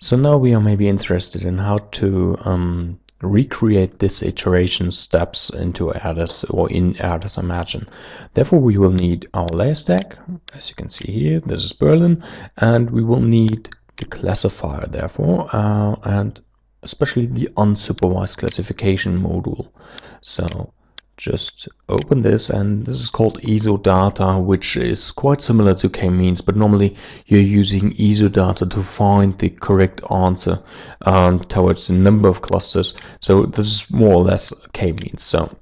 So now we are maybe interested in how to recreate this iteration steps into Erdas or in Erdas Imagine. Therefore, we will need our layer stack. As you can see here, this is Berlin, and we will need the classifier, therefore, and especially the unsupervised classification module. So just open this, and this is called isodata, which is quite similar to k-means, but normally you're using isodata to find the correct answer towards the number of clusters. So this is more or less k-means. So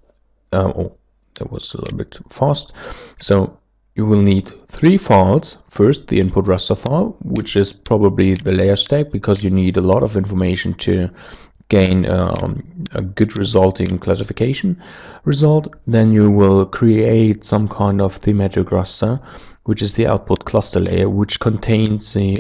oh, that was a little bit fast. So you will need 3 files. First, the input raster file, which is probably the layer stack, because you need a lot of information to gain a good resulting classification result. Then you will create some kind of thematic raster, which is the output cluster layer, which contains the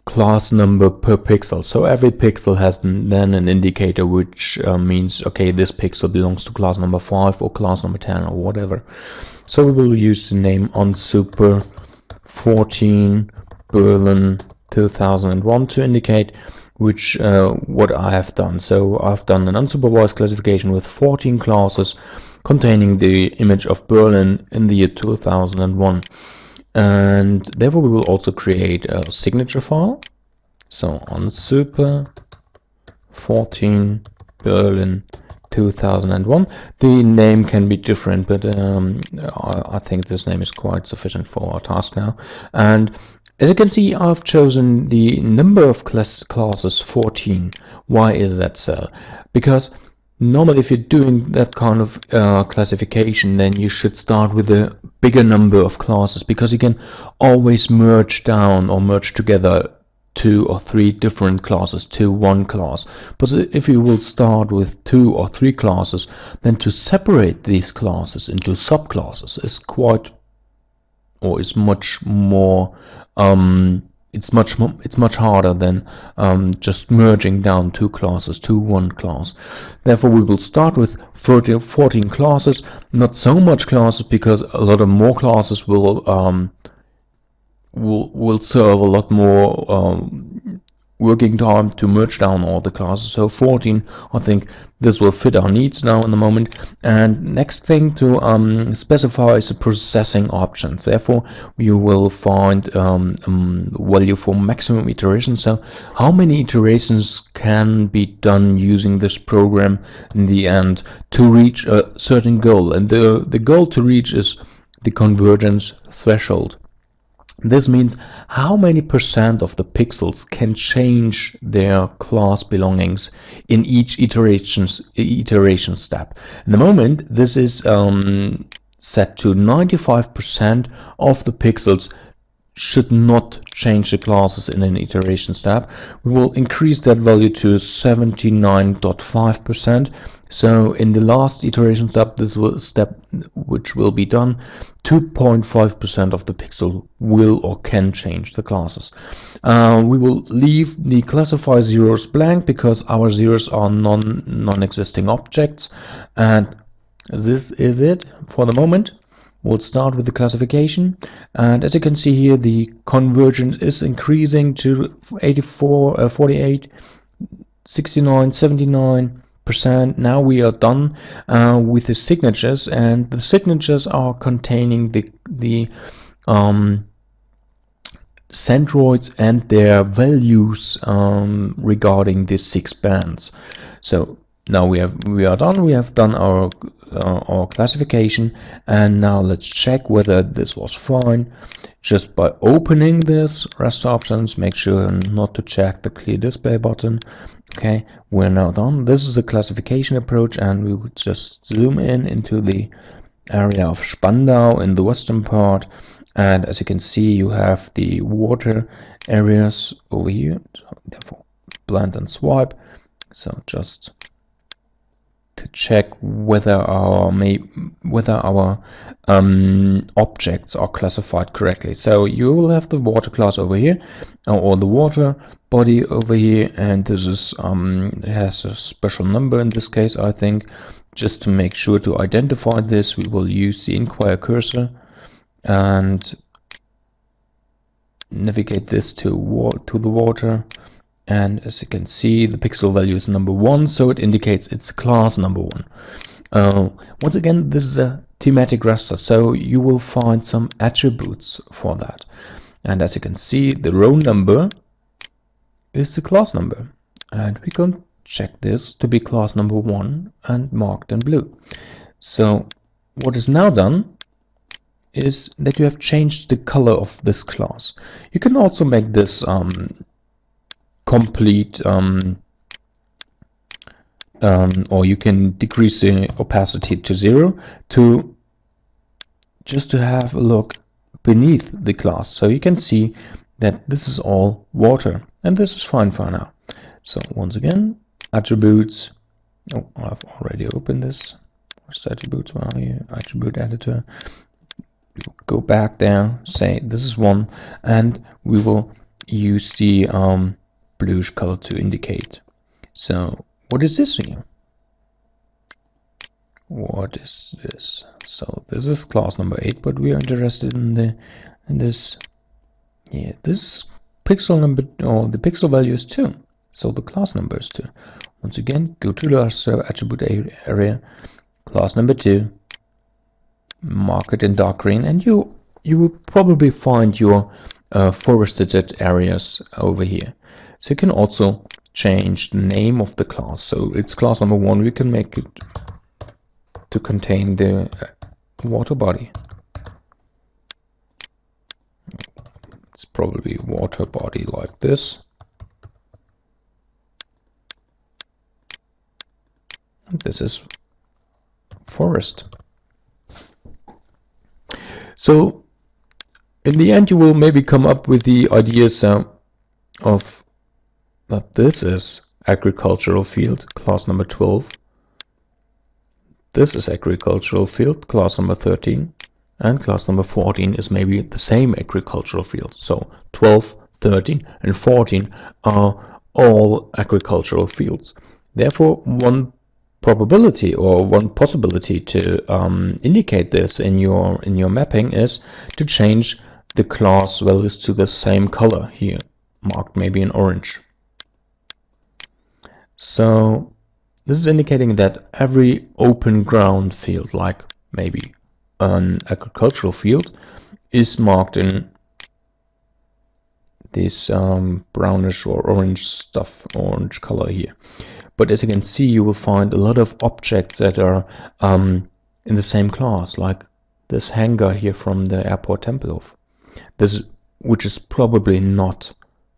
class number per pixel. So every pixel has then an indicator, which means, okay, this pixel belongs to class number 5 or class number 10 or whatever. So we will use the name unsuper 14 Berlin 2001 to indicate which what I have done. So I've done an unsupervised classification with 14 classes containing the image of Berlin in the year 2001. And therefore we will also create a signature file. So unsuper 14 Berlin 2001. The name can be different, but I think this name is quite sufficient for our task now. And as you can see, I've chosen the number of classes 14. Why is that so? Because normally if you're doing that kind of classification, then you should start with a bigger number of classes, because you can always merge down or merge together 2 or 3 different classes to one class. But if you will start with 2 or 3 classes, then to separate these classes into subclasses is quite, or is much more it's much harder than just merging down 2 classes to one class. Therefore we will start with 14 classes, not so much classes, because a lot of more classes will serve a lot more working time to merge down all the classes. So 14, I think this will fit our needs now in the moment. And next thing to specify is the processing options. Therefore you will find value for maximum iteration. So how many iterations can be done using this program in the end to reach a certain goal, and the goal to reach is the convergence threshold. This means how many percent of the pixels can change their class belongings in each iteration step. In the moment, this is set to 95% of the pixels should not change the classes in an iteration step. We will increase that value to 79.5%. So in the last iteration step, which will be done, 2.5% of the pixel will or can change the classes. We will leave the classify zeros blank, because our zeros are non-existing objects. And this is it for the moment. We'll start with the classification, and as you can see here, the convergence is increasing to 84, 48, 69, 79%. Now we are done with the signatures, and the signatures are containing the centroids and their values regarding the 6 bands. So now we are done. We have done our classification, and now let's check whether this was fine just by opening this raster options. Make sure not to check the clear display button. Okay, we're now done. This is a classification approach, and we will just zoom in into the area of Spandau in the western part, and as you can see, you have the water areas over here. So therefore blend and swipe. So just to check whether our objects are classified correctly. So you will have the water class over here, or the water body over here, and this is has a special number in this case. I think just to make sure to identify this, we will use the inquire cursor, and navigate this to the water, and as you can see, the pixel value is number 1, so it indicates it's class number 1. Once again, this is a thematic raster, so you will find some attributes for that. And as you can see, the row number is the class number, and we can check this to be class number 1 and marked in blue. So what is now done is that you have changed the color of this class. You can also make this complete, or you can decrease the opacity to 0 just to have a look beneath the class, so you can see that this is all water, and this is fine for now. So once again, attributes. Oh, I've already opened this. Where's the attributes? Well, here, attribute editor. Go back there, say this is 1, and we will use the bluish color to indicate. So what is this here? What is this? So this is class number 8, but we are interested in this. Yeah, this pixel number, or the pixel value is 2, so the class number is 2. Once again, go to the attribute area, class number 2, mark it in dark green, and you will probably find your forested areas over here. So you can also change the name of the class. So it's class number 1. We can make it to contain the water body. It's probably water body like this. And this is forest. So in the end, you will maybe come up with the ideas of that this is agricultural field, class number 12. This is agricultural field, class number 13. And class number 14 is maybe the same agricultural field. So 12, 13, and 14 are all agricultural fields. Therefore, one probability or one possibility to indicate this in your mapping is to change the class values to the same color here, marked maybe in orange. So this is indicating that every open ground field, like maybe an agricultural field, is marked in this brownish or orange stuff, orange color here. But as you can see, you will find a lot of objects that are in the same class, like this hangar here from the airport Tempelhof, which is probably not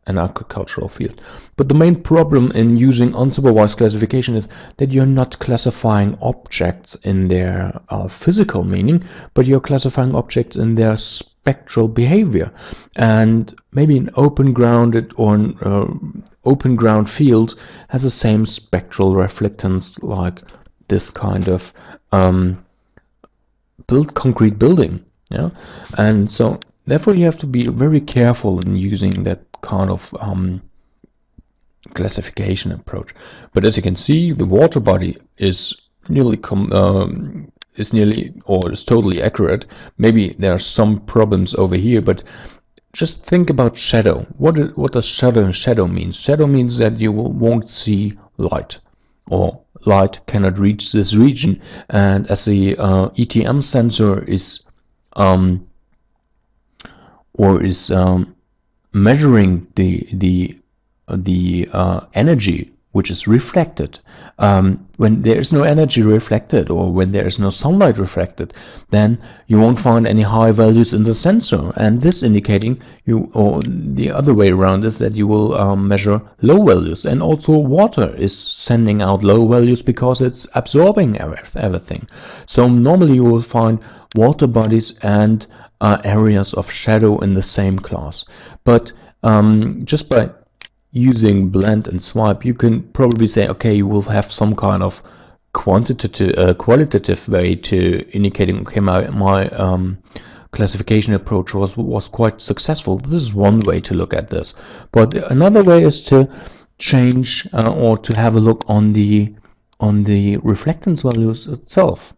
an agricultural field. But the main problem in using unsupervised classification is that you're not classifying objects in their physical meaning, but you're classifying objects in their spectral behavior. And maybe an open grounded or an open ground field has the same spectral reflectance like this kind of concrete building. Yeah, and so therefore you have to be very careful in using that kind of classification approach. But as you can see, the water body is nearly or is totally accurate. Maybe there are some problems over here, but just think about shadow. What does shadow mean? Shadow means that you won't see light, or light cannot reach this region. And as the ETM sensor is measuring the energy which is reflected, when there is no energy reflected, or when there is no sunlight reflected, then you won't find any high values in the sensor. And this indicating you, or the other way around, is that you will measure low values. And also water is sending out low values because it's absorbing everything. So normally you will find water bodies and areas of shadow in the same class. But just by using blend and swipe, you can probably say, okay, you will have some kind of qualitative way to indicating, okay, my classification approach was quite successful. This is one way to look at this. But another way is to change or to have a look on the reflectance values itself.